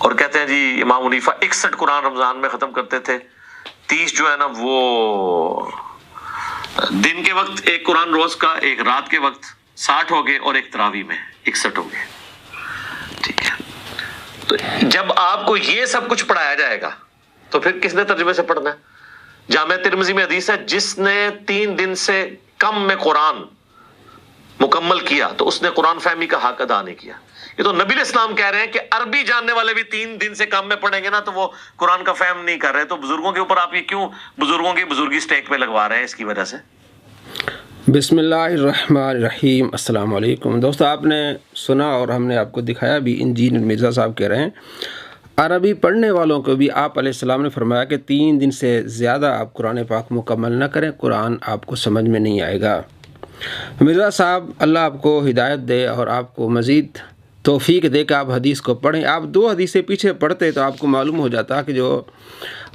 اور کہتے ہیں جی امام حنیفہ 61 قرآن رمضان میں ختم کرتے تھے، 30 جو ہے نا وہ دن کے وقت ایک قرآن روز کا، ایک رات کے وقت 60 ہو گئے، اور ایک تراویح میں 61 ہو گئے. ٹھیک ہے، تو جب آپ کو یہ سب کچھ پڑھایا جائے گا تو پھر کس نے ترجمے سے پڑھنا ہے؟ جامع ترمذی میں حدیث ہے، جس نے 3 دن سے کم میں قرآن مکمل کیا تو اس نے قرآن فہمی کا حق ادا نہیں کیا. یہ تو نبی علیہ السلام کہہ رہے ہیں کہ عربی جاننے والے بھی 3 دن سے کم میں پڑھیں گے نا تو وہ قرآن کا فہم نہیں کر رہے. تو بزرگوں کے اوپر آپ یہ کیوں بزرگوں کی بزرگی سٹیک پہ لگوا رہے ہیں؟ اس کی وجہ سے. بسم اللہ الرحمن الرحیم. السلام علیکم دوستو، آپ نے سنا اور ہم نے آپ کو دکھایا بھی. انجینئر مرزا صاحب کہہ رہے ہیں عربی پڑھنے والوں کو بھی آپ علیہ السلام نے فرمایا کہ 3 دن سے زیادہ آپ قرآن پاک مکمل نہ کریں، قرآن آپ کو سمجھ میں نہیں آئے گا. مرزا صاحب اللہ آپ کو ہدایت دے اور آپ کو مزید توفیق دے کہ آپ حدیث کو پڑھیں. آپ 2 حدیثیں پیچھے پڑھتے تو آپ کو معلوم ہو جاتا کہ جو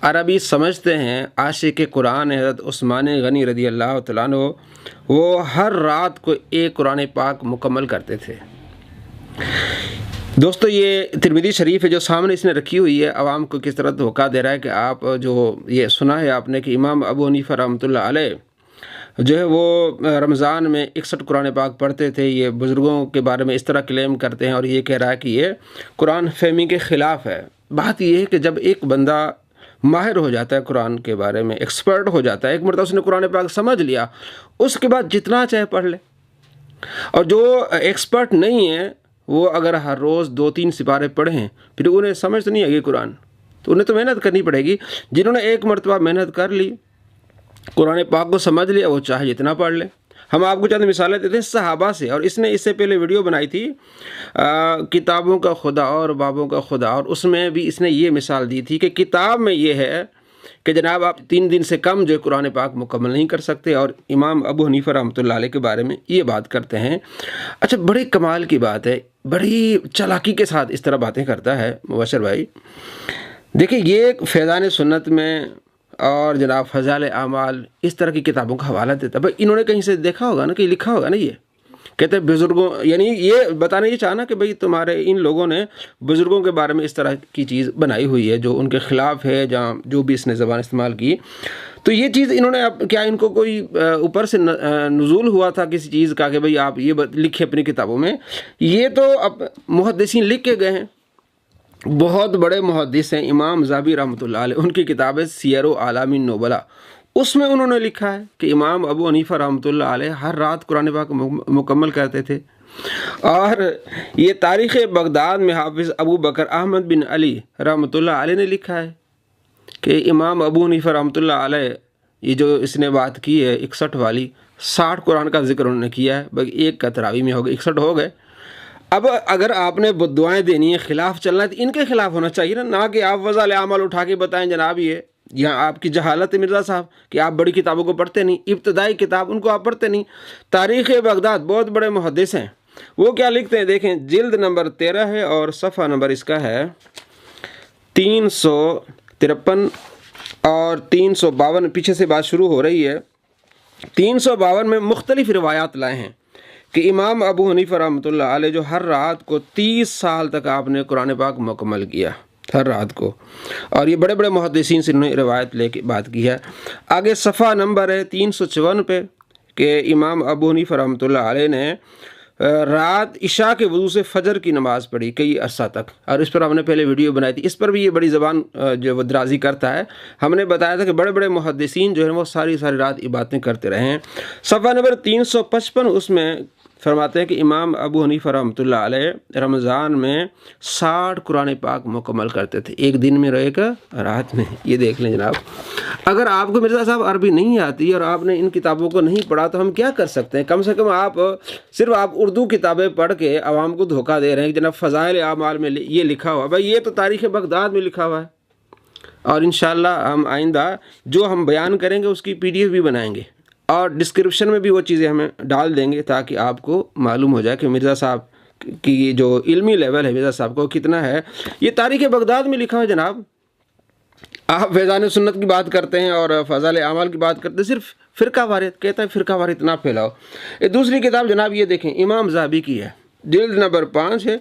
عربی سمجھتے ہیں عاشق قرآن حضرت عثمان غنی رضی اللہ تعالیٰ عنہ، وہ ہر رات کو ایک قرآن پاک مکمل کرتے تھے. دوستو یہ ترمذی شریف ہے جو سامنے اس نے رکھی ہوئی ہے، عوام کو کس طرح دھوکہ دے رہا ہے کہ آپ جو یہ سنا ہے آپ نے کہ امام ابو حنیفہ رحمۃ اللہ علیہ جو ہے وہ رمضان میں 61 قرآن پاک پڑھتے تھے. یہ بزرگوں کے بارے میں اس طرح کلیم کرتے ہیں اور یہ کہہ رہا ہے کہ یہ قرآن فہمی کے خلاف ہے. بات یہ ہے کہ جب ایک بندہ ماہر ہو جاتا ہے قرآن کے بارے میں، ایکسپرٹ ہو جاتا ہے، ایک مرتبہ اس نے قرآن پاک سمجھ لیا، اس کے بعد جتنا چاہے پڑھ لے. اور جو ایکسپرٹ نہیں ہے وہ اگر ہر روز 2-3 سپارے پڑھیں پھر انہیں سمجھ تو نہیں آئے گی قرآن، تو انہیں تو محنت کرنی پڑے گی. جنہوں نے ایک مرتبہ محنت کر لی، قرآن پاک کو سمجھ لیا، وہ چاہے جتنا پڑھ لے. ہم آپ کو چند مثالیں دیتے ہیں صحابہ سے، اور اس نے اس سے پہلے ویڈیو بنائی تھی کتابوں کا خدا اور بابوں کا خدا، اور اس میں بھی اس نے یہ مثال دی تھی کہ کتاب میں یہ ہے کہ جناب آپ 3 دن سے کم جو قرآن پاک مکمل نہیں کر سکتے، اور امام ابو حنیفہ رحمۃ اللہ علیہ کے بارے میں یہ بات کرتے ہیں. اچھا، بڑے کمال کی بات ہے، بڑی چالاکی کے ساتھ اس طرح باتیں کرتا ہے مبشر بھائی. دیکھیں یہ فیضان سنت میں اور جناب فضائل اعمال اس طرح کی کتابوں کا حوالہ دیتا ہے. بھائی انہوں نے کہیں سے دیکھا ہوگا نا، کہ لکھا ہوگا نا، یہ کہتے ہیں بزرگوں، یعنی یہ بتانا یہ چاہنا کہ بھئی تمہارے ان لوگوں نے بزرگوں کے بارے میں اس طرح کی چیز بنائی ہوئی ہے جو ان کے خلاف ہے، جہاں جو بھی اس نے زبان استعمال کی. تو یہ چیز انہوں نے کیا ان کو کوئی اوپر سے نزول ہوا تھا کسی چیز کا کہ بھئی آپ یہ لکھیں اپنی کتابوں میں؟ یہ تو اب محدثین لکھ کے گئے ہیں. بہت بڑے محدث ہیں امام ذہبی رحمۃ اللہ علیہ، ان کی کتاب ہے سیر اعلام النبلاء، اس میں انہوں نے لکھا ہے کہ امام ابو حنیفہ رحمۃ اللہ علیہ ہر رات قرآن پاک مکمل کرتے تھے. اور یہ تاریخ بغداد میں حافظ ابو بکر احمد بن علی رحمۃ اللہ علیہ نے لکھا ہے کہ امام ابو حنیفہ رحمۃ اللہ علیہ یہ جو اس نے بات کی ہے 61 والی، 60 قرآن کا ذکر انہوں نے کیا ہے، بلکہ ایک کا تراویح میں ہو گئے، 61 ہو گئے. اب اگر آپ نے دعائیں دینی ہے، خلاف چلنا ہے، تو ان کے خلاف ہونا چاہیے نا، نہ کہ آپ فضائل اعمال اٹھا کے بتائیں جناب یہ یہاں آپ کی جہالت ہے مرزا صاحب کہ آپ بڑی کتابوں کو پڑھتے نہیں. ابتدائی کتاب ان کو آپ پڑھتے نہیں. تاریخ بغداد بہت بڑے محدث ہیں، وہ کیا لکھتے ہیں دیکھیں، جلد نمبر 13 ہے اور صفحہ نمبر اس کا ہے 353 اور 352. پیچھے سے بات شروع ہو رہی ہے. 352 میں مختلف روایات لائے ہیں کہ امام ابو حنیفہ رحمۃ اللہ علیہ جو ہر رات کو 30 سال تک آپ نے قرآن پاک مکمل کیا، ہر رات کو. اور یہ بڑے بڑے محدثین سے انہوں نے روایت لے کے بات کی ہے. آگے صفحہ نمبر ہے 354 پہ کہ امام ابو حنیفہ رحمۃ اللہ علیہ نے رات عشاء کے وضو سے فجر کی نماز پڑھی کئی عرصہ تک، اور اس پر ہم نے پہلے ویڈیو بنائی تھی. اس پر بھی یہ بڑی زبان جو وہ درازی کرتا ہے. ہم نے بتایا تھا کہ بڑے بڑے محدثین جو ہیں وہ ساری رات عبادتیں کرتے رہے ہیں. صفحہ نمبر 355 اس میں فرماتے ہیں کہ امام ابو حنیفہ رحمۃ اللہ علیہ رمضان میں 60 قرآن پاک مکمل کرتے تھے، ایک دن میں رہے گا رات میں. یہ دیکھ لیں جناب، اگر آپ کو مرزا صاحب عربی نہیں آتی اور آپ نے ان کتابوں کو نہیں پڑھا تو ہم کیا کر سکتے ہیں؟ کم سے کم آپ صرف آپ اردو کتابیں پڑھ کے عوام کو دھوکہ دے رہے ہیں کہ جناب فضائل اعمال میں یہ لکھا ہوا. بھائی یہ تو تاریخ بغداد میں لکھا ہوا ہے، اور انشاءاللہ ہم آئندہ جو ہم بیان کریں گے اس کی PDF بھی بنائیں گے، اور ڈسکرپشن میں بھی وہ چیزیں ہمیں ڈال دیں گے تاکہ آپ کو معلوم ہو جائے کہ مرزا صاحب کی جو علمی لیول ہے مرزا صاحب کو کتنا ہے. یہ تاریخ بغداد میں لکھا ہے جناب. آپ فیضان سنت کی بات کرتے ہیں اور فضائل اعمال کی بات کرتے ہیں، صرف فرقہ واریت کہتا ہے، فرقہ واریت نہ پھیلاؤ. دوسری کتاب جناب یہ دیکھیں امام ذہبی کی ہے، جلد نمبر 5 ہے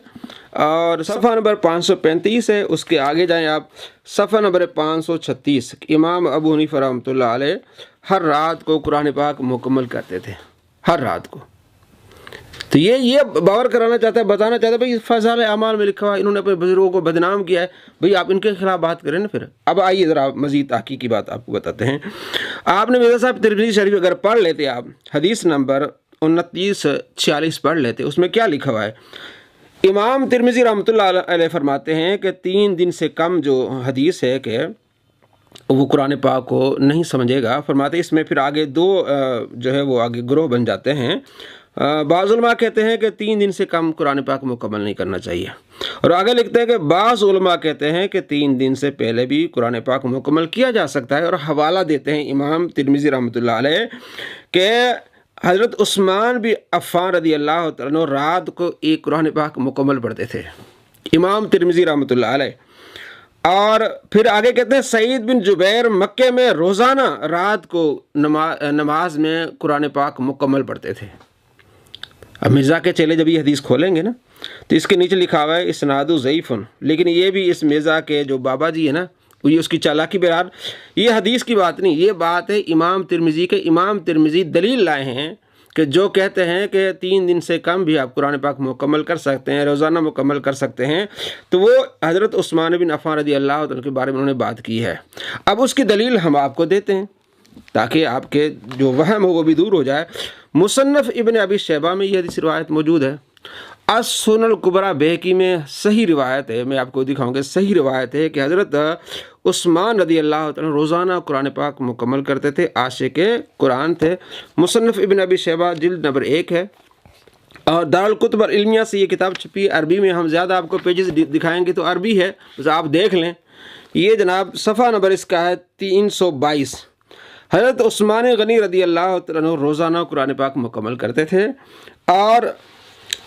اور صفحہ نمبر 535 ہے. اس کے آگے جائیں آپ صفحہ نمبر 536. امام ابو حنیفہ رحمۃ اللہ علیہ ہر رات کو قرآن پاک مکمل کرتے تھے، ہر رات کو. تو یہ باور کرانا چاہتا ہے، بتانا چاہتا ہے بھائی فضائل اعمال میں لکھا ہوا ہے، انہوں نے اپنے بزرگوں کو بدنام کیا ہے، بھائی آپ ان کے خلاف بات کریں نا پھر. اب آئیے ذرا مزید تحقیق کی بات آپ کو بتاتے ہیں. آپ نے مرزا صاحب ترمذی شریف اگر پڑھ لیتے آپ حدیث نمبر 2946 پڑھ لیتے، اس میں کیا لکھا ہوا ہے؟ امام ترمذی رحمۃ اللہ علیہ فرماتے ہیں کہ 3 دن سے کم جو حدیث ہے کہ وہ قرآن پاک کو نہیں سمجھے گا. فرماتے ہیں اس میں پھر آگے 2 جو ہے وہ آگے گروہ بن جاتے ہیں. بعض علماء کہتے ہیں کہ 3 دن سے کم قرآن پاک مکمل نہیں کرنا چاہیے، اور آگے لکھتے ہیں کہ بعض علماء کہتے ہیں کہ 3 دن سے پہلے بھی قرآن پاک مکمل کیا جا سکتا ہے. اور حوالہ دیتے ہیں امام ترمذی رحمۃ اللہ علیہ کہ حضرت عثمان بن عفان رضی اللہ عنہ رات کو ایک قرآن پاک مکمل پڑھتے تھے، امام ترمذی رحمۃ اللہ علیہ. اور پھر آگے کہتے ہیں سعید بن جبیر مکے میں روزانہ رات کو نماز میں قرآن پاک مکمل پڑھتے تھے. اب مرزا کے چیلے جب یہ حدیث کھولیں گے نا تو اس کے نیچے لکھا ہوا ہے اسناد ضعیف، لیکن یہ بھی اس مرزا کے جو بابا جی ہے نا یہ اس کی چالاکی برار، یہ حدیث کی بات نہیں، یہ بات ہے امام ترمذی کے. امام ترمذی دلیل لائے ہیں کہ جو کہتے ہیں کہ 3 دن سے کم بھی آپ قرآن پاک مکمل کر سکتے ہیں، روزانہ مکمل کر سکتے ہیں، تو وہ حضرت عثمان بن عفان رضی اللہ عنہ کے بارے میں انہوں نے بات کی ہے. اب اس کی دلیل ہم آپ کو دیتے ہیں تاکہ آپ کے جو وہم ہو وہ بھی دور ہو جائے. مصنف ابن ابی شیبہ میں یہ حدیث روایت موجود ہے. السنن الکبریٰ بہقی میں صحیح روایت ہے، میں آپ کو دکھاؤں گا، صحیح روایت ہے کہ حضرت عثمان رضی اللہ عنہ روزانہ قرآن پاک مکمل کرتے تھے، عاشق قرآن تھے. مصنف ابن ابی شیبہ جلد نمبر 1 ہے، اور دارالکتب العلمیہ سے یہ کتاب چھپی ہے. عربی میں ہم زیادہ آپ کو پیجز دکھائیں گے تو عربی ہے، بس آپ دیکھ لیں. یہ جناب صفحہ نمبر اس کا ہے 322. حضرت عثمان غنی رضی اللہ عنہ روزانہ قرآن پاک مکمل کرتے تھے. اور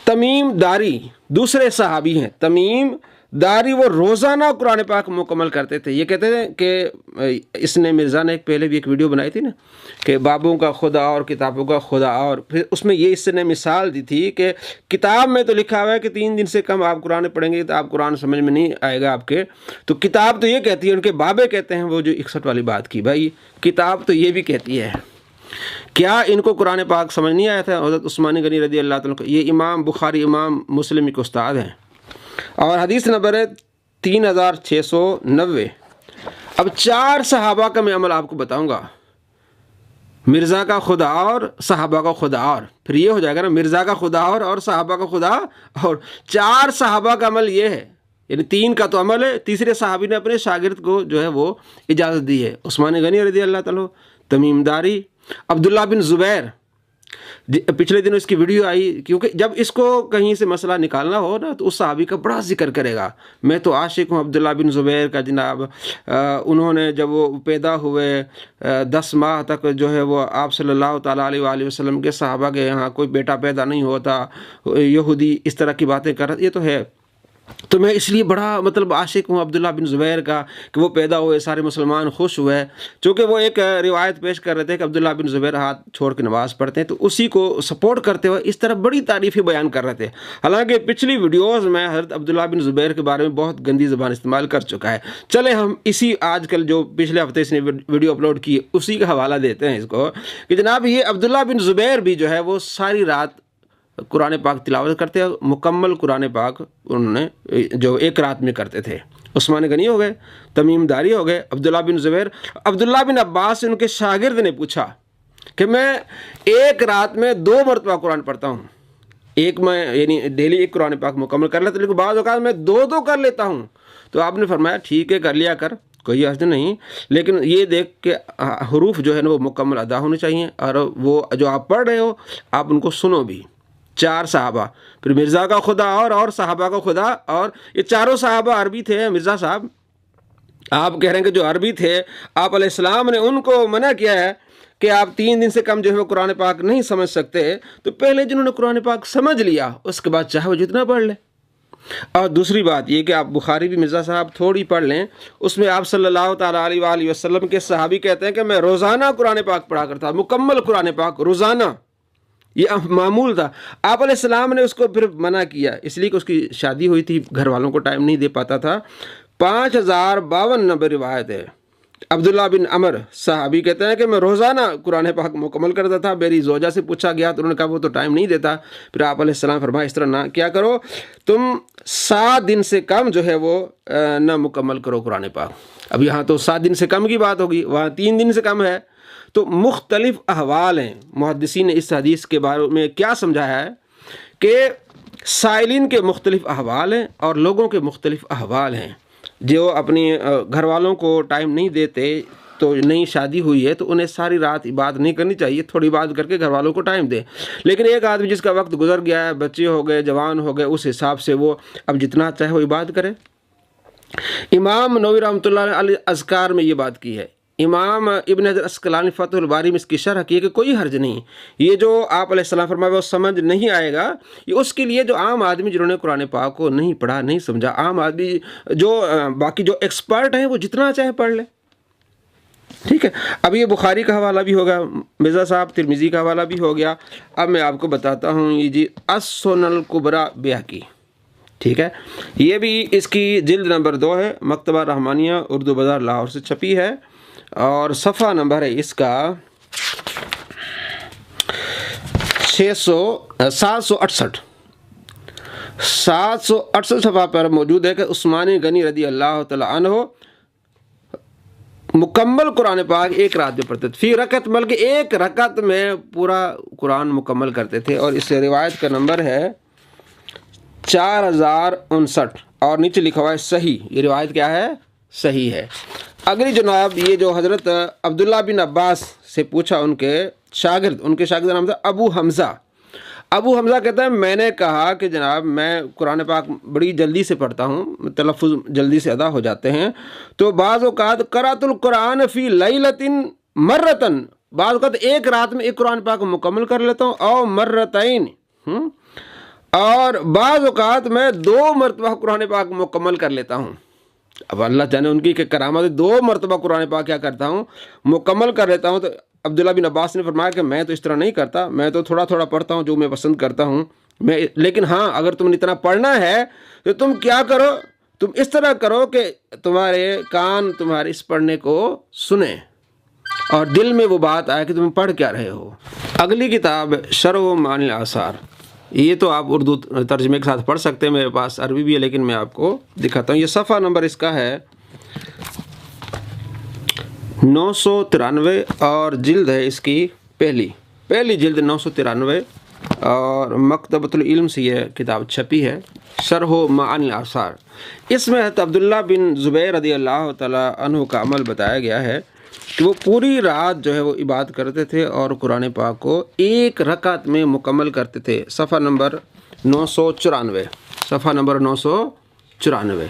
تمیم داری دوسرے صحابی ہیں، تمیم داری وہ روزانہ قرآن پاک مکمل کرتے تھے. یہ کہتے ہیں کہ اس نے مرزا نے پہلے بھی ایک ویڈیو بنائی تھی نا کہ بابوں کا خدا اور کتابوں کا خدا، اور پھر اس میں یہ اس نے مثال دی تھی کہ کتاب میں تو لکھا ہوا ہے کہ 3 دن سے کم آپ قرآن پڑھیں گے تو آپ قرآن سمجھ میں نہیں آئے گا آپ کے. تو کتاب تو یہ کہتی ہے، ان کے بابے کہتے ہیں وہ جو 61 والی بات کی، بھائی کتاب تو یہ بھی کہتی ہے. کیا ان کو قرآن پاک سمجھ نہیں آیا تھا حضرت عثمان غنی رضی اللہ عنہ کو؟ یہ امام بخاری امام مسلم کے استاد ہیں. اور حدیث نمبر ہے 3690. اب 4 صحابہ کا میں عمل آپ کو بتاؤں گا، مرزا کا خدا اور صحابہ کا خدا، اور پھر یہ ہو جائے گا نا مرزا کا خدا اور صحابہ کا خدا، اور 4 صحابہ کا عمل یہ ہے، یعنی 3 کا تو عمل ہے، تیسرے صحابی نے اپنے شاگرد کو جو ہے وہ اجازت دی ہے. عثمان غنی رضی اللہ تعالیٰ، تمیم داری، عبداللہ بن زبیر. پچھلے دن اس کی ویڈیو آئی، کیونکہ جب اس کو کہیں سے مسئلہ نکالنا ہو نا تو اس صحابی کا بڑا ذکر کرے گا. میں تو عاشق ہوں عبداللہ بن زبیر کا جناب. انہوں نے جب وہ پیدا ہوئے 10 ماہ تک جو ہے وہ آپ صلی اللہ تعالیٰ علیہ وآلہ وسلم کے صحابہ کے یہاں کوئی بیٹا پیدا نہیں ہوتا، یہودی اس طرح کی باتیں کر رہے، یہ تو ہے. تو میں اس لیے بڑا عاشق ہوں عبداللہ بن زبیر کا کہ وہ پیدا ہوئے، سارے مسلمان خوش ہوئے. چونکہ وہ ایک روایت پیش کر رہے تھے کہ عبداللہ بن زبیر ہاتھ چھوڑ کے نماز پڑھتے ہیں، تو اسی کو سپورٹ کرتے ہوئے اس طرح بڑی تعریفیں بیان کر رہے تھے. حالانکہ پچھلی ویڈیوز میں حضرت عبداللہ بن زبیر کے بارے میں بہت گندی زبان استعمال کر چکا ہے. چلے ہم اسی آج کل جو پچھلے ہفتے اس نے ویڈیو اپلوڈ کی اسی کا حوالہ دیتے ہیں اس کو کہ جناب یہ عبداللہ بن زبیر بھی جو ہے وہ ساری رات قرآن پاک تلاوت کرتے ہیں، مکمل قرآن پاک انہوں نے جو ایک رات میں کرتے تھے. عثمان غنی ہو گئے، تمیم داری ہو گئے، عبداللہ بن زبیر. عبداللہ بن عباس ان کے شاگرد نے پوچھا کہ میں ایک رات میں 2 مرتبہ قرآن پڑھتا ہوں، ایک میں یعنی ڈیلی ایک قرآن پاک مکمل کر لیتا، لیکن بعض اوقات میں 2 کر لیتا ہوں. تو آپ نے فرمایا ٹھیک ہے کر لیا کر، کوئی حرج نہیں، لیکن یہ دیکھ کہ حروف جو ہے نا وہ مکمل ادا ہونے چاہیے، اور وہ جو آپ پڑھ رہے ہو آپ ان کو سنو بھی. 4 صحابہ، پھر مرزا کا خدا اور صحابہ کا خدا، اور یہ چاروں صحابہ عربی تھے. مرزا صاحب آپ کہہ رہے ہیں کہ جو عربی تھے آپ علیہ السلام نے ان کو منع کیا ہے کہ آپ 3 دن سے کم جو ہے وہ قرآن پاک نہیں سمجھ سکتے. تو پہلے جنہوں نے قرآن پاک سمجھ لیا اس کے بعد چاہے وہ جتنا پڑھ لیں. اور دوسری بات یہ کہ آپ بخاری بھی مرزا صاحب تھوڑی پڑھ لیں، اس میں آپ صلی اللہ تعالیٰ علیہ وآلہ وسلم کے صحابی کہتے ہیں کہ میں روزانہ قرآن پاک پڑھا کرتا، مکمل قرآن پاک روزانہ. یہ معمول تھا. آپ علیہ السلام نے اس کو پھر منع کیا، اس لیے کہ اس کی شادی ہوئی تھی، گھر والوں کو ٹائم نہیں دے پاتا تھا. 5052 نمبر روایت ہے. عبداللہ بن عمر صحابی کہتے ہیں کہ میں روزانہ قرآن پاک مکمل کرتا تھا. میری زوجہ سے پوچھا گیا تو انہوں نے کہا وہ تو ٹائم نہیں دیتا. پھر آپ علیہ السلام فرمایا اس طرح نہ کیا کرو، تم 7 دن سے کم جو ہے وہ نہ مکمل کرو قرآن پاک. اب یہاں تو 7 دن سے کم کی بات ہوگی، وہاں 3 دن سے کم ہے. تو مختلف احوال ہیں. محدثین نے اس حدیث کے بارے میں کیا سمجھایا ہے کہ سائلین کے مختلف احوال ہیں اور لوگوں کے مختلف احوال ہیں. جو اپنی گھر والوں کو ٹائم نہیں دیتے، تو نئی شادی ہوئی ہے تو انہیں ساری رات عبادت نہیں کرنی چاہیے، تھوڑی بات کر کے گھر والوں کو ٹائم دے. لیکن ایک آدمی جس کا وقت گزر گیا ہے، بچے ہو گئے، جوان ہو گئے، اس حساب سے وہ اب جتنا چاہے وہ عبادت کرے. امام نووی رحمۃ اللہ علیہ اذکار میں یہ بات کی ہے. امام ابن حجر اسقلانی فتح الباری میں اس کی شرح کی ہے کہ کوئی حرج نہیں. یہ جو آپ علیہ السلام فرمایا وہ سمجھ نہیں آئے گا، یہ اس کے لیے جو عام آدمی جنہوں نے قرآن پاک کو نہیں پڑھا، نہیں سمجھا، عام آدمی جو باقی جو ایکسپرٹ ہیں وہ جتنا چاہے پڑھ لے. ٹھیک ہے. اب یہ بخاری کا حوالہ بھی ہوگا، مرزا صاحب ترمذی کا حوالہ بھی ہو گیا. اب میں آپ کو بتاتا ہوں یہ جی السنن الکبریٰ بیہقی. ٹھیک ہے. یہ بھی اس کی جلد نمبر 2 ہے، مکتبہ رحمانیہ اردو بازار لاہور سے چھپی ہے، اور صفحہ نمبر ہے اس کا 768. 768 صفحہ پر موجود ہے کہ عثمان غنی رضی اللہ تعالی عنہ مکمل قرآن پاک ایک رات میں پڑھتے تھے، فی رکعت، بلکہ ایک رکعت میں پورا قرآن مکمل کرتے تھے. اور اس روایت کا نمبر ہے 4059 اور نیچے لکھا ہوا ہے صحیح. یہ روایت کیا ہے؟ صحیح ہے. اگلی جناب یہ جو حضرت عبداللہ بن عباس سے پوچھا، ان کے شاگرد کا نام تھا ابو حمزہ. ابو حمزہ کہتا ہے میں نے کہا کہ جناب میں قرآن پاک بڑی جلدی سے پڑھتا ہوں، تلفظ جلدی سے ادا ہو جاتے ہیں. تو بعض اوقات قرأت القرآن فی لیلۃ مرتن، بعض اوقات ایک رات میں ایک قرآن پاک مکمل کر لیتا ہوں، او مرتین، اور بعض اوقات میں 2 مرتبہ قرآن پاک مکمل کر لیتا ہوں. اب اللہ جانے ان کی کہ کرامت، 2 مرتبہ قرآن پاک کیا کرتا ہوں، مکمل کر لیتا ہوں. تو عبداللہ بن عباس نے فرمایا کہ میں تو اس طرح نہیں کرتا، میں تو تھوڑا تھوڑا پڑھتا ہوں جو میں پسند کرتا ہوں. لیکن ہاں اگر تم نے اتنا پڑھنا ہے تو تم کیا کرو، تم اس طرح کرو کہ تمہارے کان تمہارے اس پڑھنے کو سنیں اور دل میں وہ بات آئے کہ تم پڑھ کیا رہے ہو. اگلی کتاب شرح معانی الآثار. یہ تو آپ اردو ترجمے کے ساتھ پڑھ سکتے ہیں، میرے پاس عربی بھی ہے لیکن میں آپ کو دکھاتا ہوں. یہ صفحہ نمبر اس کا ہے 993 اور جلد ہے اس کی پہلی جلد 993، اور مکتبۃ العلم سے یہ کتاب چھپی ہے، شرح معانی الآثار. اس میں حضرت عبداللہ بن زبیر رضی اللہ تعالیٰ عنہ کا عمل بتایا گیا ہے کہ وہ پوری رات جو ہے وہ عبادت کرتے تھے اور قرآن پاک کو ایک رکعت میں مکمل کرتے تھے. صفحہ نمبر 994، صفحہ نمبر 994.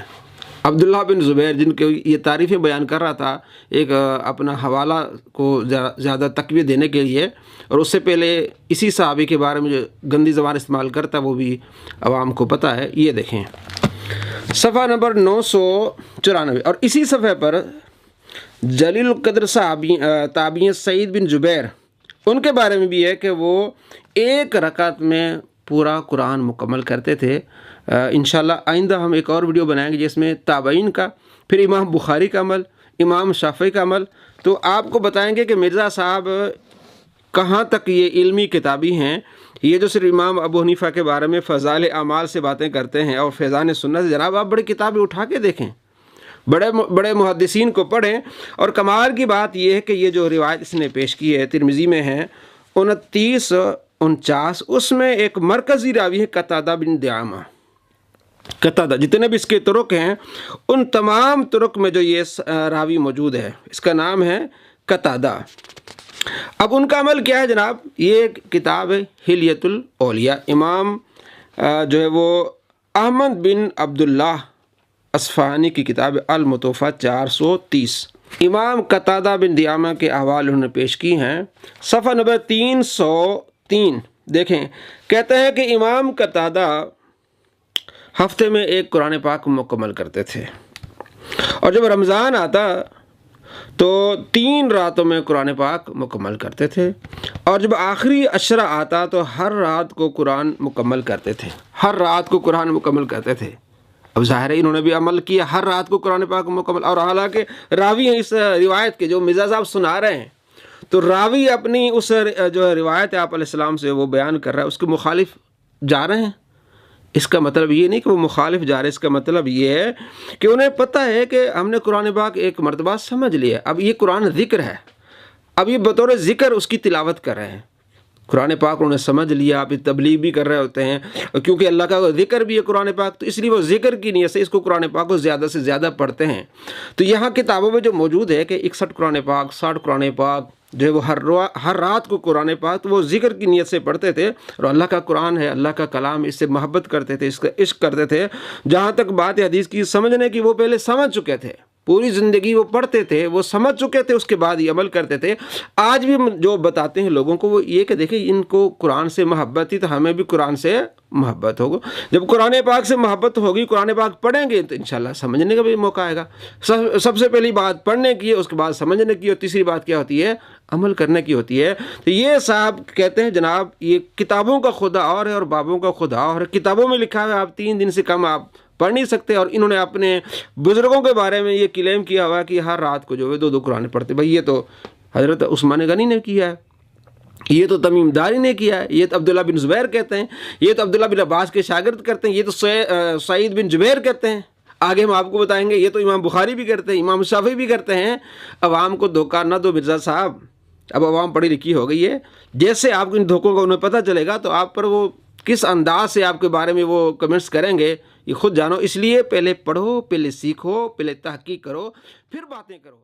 عبداللہ بن زبیر جن کے یہ تعریفیں بیان کر رہا تھا، ایک اپنا حوالہ کو زیادہ تقویت دینے کے لیے، اور اس سے پہلے اسی صحابی کے بارے میں جو گندی زبان استعمال کرتا وہ بھی عوام کو پتہ ہے. یہ دیکھیں صفحہ نمبر 994، اور اسی صفحے پر جلیل القدر تابعی سعید بن جبیر، ان کے بارے میں بھی ہے کہ وہ ایک رکعت میں پورا قرآن مکمل کرتے تھے. انشاءاللہ آئندہ ہم ایک اور ویڈیو بنائیں گے جس میں تابعین کا، پھر امام بخاری کا عمل، امام شافعی کا عمل. تو آپ کو بتائیں گے کہ مرزا صاحب کہاں تک یہ علمی کتابی ہیں. یہ جو صرف امام ابو حنیفہ کے بارے میں فضائل اعمال سے باتیں کرتے ہیں اور فیضان سنت، جناب آپ بڑی کتابیں اٹھا کے دیکھیں، بڑے محدثین کو پڑھیں. اور کمال کی بات یہ ہے کہ یہ جو روایت اس نے پیش کی ہے ترمذی میں ہے 2949، اس میں ایک مرکزی راوی ہے قتادہ بن دعامہ. قتادہ جتنے بھی اس کے طرق ہیں ان تمام طرق میں جو یہ راوی موجود ہے اس کا نام ہے قتادہ. اب ان کا عمل کیا ہے جناب؟ یہ کتاب ہے حلیۃ الاولیاء، امام جو ہے وہ احمد بن عبداللہ اصفہانی کی کتاب المتوفہ 430. امام قتادہ بن دعامہ کے احوال انہوں نے پیش کی ہیں. صفحہ نمبر 303 دیکھیں، کہتے ہیں کہ امام قتادہ ہفتے میں ایک قرآن پاک مکمل کرتے تھے، اور جب رمضان آتا تو 3 راتوں میں قرآن پاک مکمل کرتے تھے، اور جب آخری عشرہ آتا تو ہر رات کو قرآن مکمل کرتے تھے، ہر رات کو قرآن مکمل کرتے تھے۔ اب ظاہر ہے انہوں نے بھی عمل کیا، ہر رات کو قرآن پاک مکمل، اور حالانکہ راوی ہیں اس روایت کے، جو مرزا صاحب سنا رہے ہیں، تو راوی اپنی اس جو روایت ہے آپ علیہ السلام سے وہ بیان کر رہا ہے، اس کے مخالف جا رہے ہیں۔ اس کا مطلب یہ نہیں کہ وہ مخالف جا رہے، اس کا مطلب یہ ہے کہ انہیں پتہ ہے کہ ہم نے قرآن پاک ایک مرتبہ سمجھ لیا، اب یہ قرآن ذکر ہے، اب یہ بطور ذکر اس کی تلاوت کر رہے ہیں۔ قرآن پاک انہوں نے سمجھ لیا، آپ تبلیغ بھی کر رہے ہوتے ہیں، کیونکہ اللہ کا ذکر بھی ہے قرآن پاک، تو اس لیے وہ ذکر کی نیت سے اس کو قرآن پاک کو زیادہ سے زیادہ پڑھتے ہیں۔ تو یہاں کتابوں میں جو موجود ہے کہ 61 قرآن پاک، 60 قرآن پاک جو ہے وہ ہر رات کو قرآن پاک، تو وہ ذکر کی نیت سے پڑھتے تھے، اور اللہ کا قرآن ہے، اللہ کا کلام، اس سے محبت کرتے تھے، اس کا عشق کرتے تھے۔ جہاں تک بات حدیث کی سمجھنے کی، وہ پہلے سمجھ چکے تھے، پوری زندگی وہ پڑھتے تھے، وہ سمجھ چکے تھے، اس کے بعد یہ عمل کرتے تھے۔ آج بھی جو بتاتے ہیں لوگوں کو وہ یہ کہ دیکھیں ان کو قرآن سے محبت تھی، تو ہمیں بھی قرآن سے محبت ہوگا۔ جب قرآن پاک سے محبت ہوگی، قرآن پاک پڑھیں گے تو انشاءاللہ سمجھنے کا بھی موقع آئے گا۔ سب سے پہلی بات پڑھنے کی ہے، اس کے بعد سمجھنے کی، اور تیسری بات کیا ہوتی ہے؟ عمل کرنے کی ہوتی ہے۔ تو یہ صاحب کہتے ہیں جناب یہ کتابوں کا خدا اور ہے اور بابوں کا خدا اور ہے۔ کتابوں میں لکھا ہے آپ 3 دن سے کم آپ پڑھ نہیں سکتے، اور انہوں نے اپنے بزرگوں کے بارے میں یہ کلیم کیا ہوا کہ ہر رات کو جو ہے 2 قرآن پڑھتے۔ بھائی یہ تو حضرت عثمان غنی نے کیا ہے، یہ تو تمیم داری نے کیا ہے، یہ تو عبداللہ بن زبیر کہتے ہیں، یہ تو عبداللہ بن عباس کے شاگرد کرتے ہیں، یہ تو سعید بن جبیر کہتے ہیں۔ آگے ہم آپ کو بتائیں گے، یہ تو امام بخاری بھی کرتے ہیں، امام شافعی بھی کرتے ہیں۔ عوام کو دھوکہ نہ دو مرزا صاحب، اب عوام پڑھی لکھی ہو گئی ہے، جیسے آپ کو ان دھوکوں کا انہیں پتہ چلے گا تو آپ پر وہ کس انداز سے آپ کے بارے میں وہ کمنٹس کریں گے یہ خود جانو۔ اس لیے پہلے پڑھو، پہلے سیکھو، پہلے تحقیق کرو، پھر باتیں کرو۔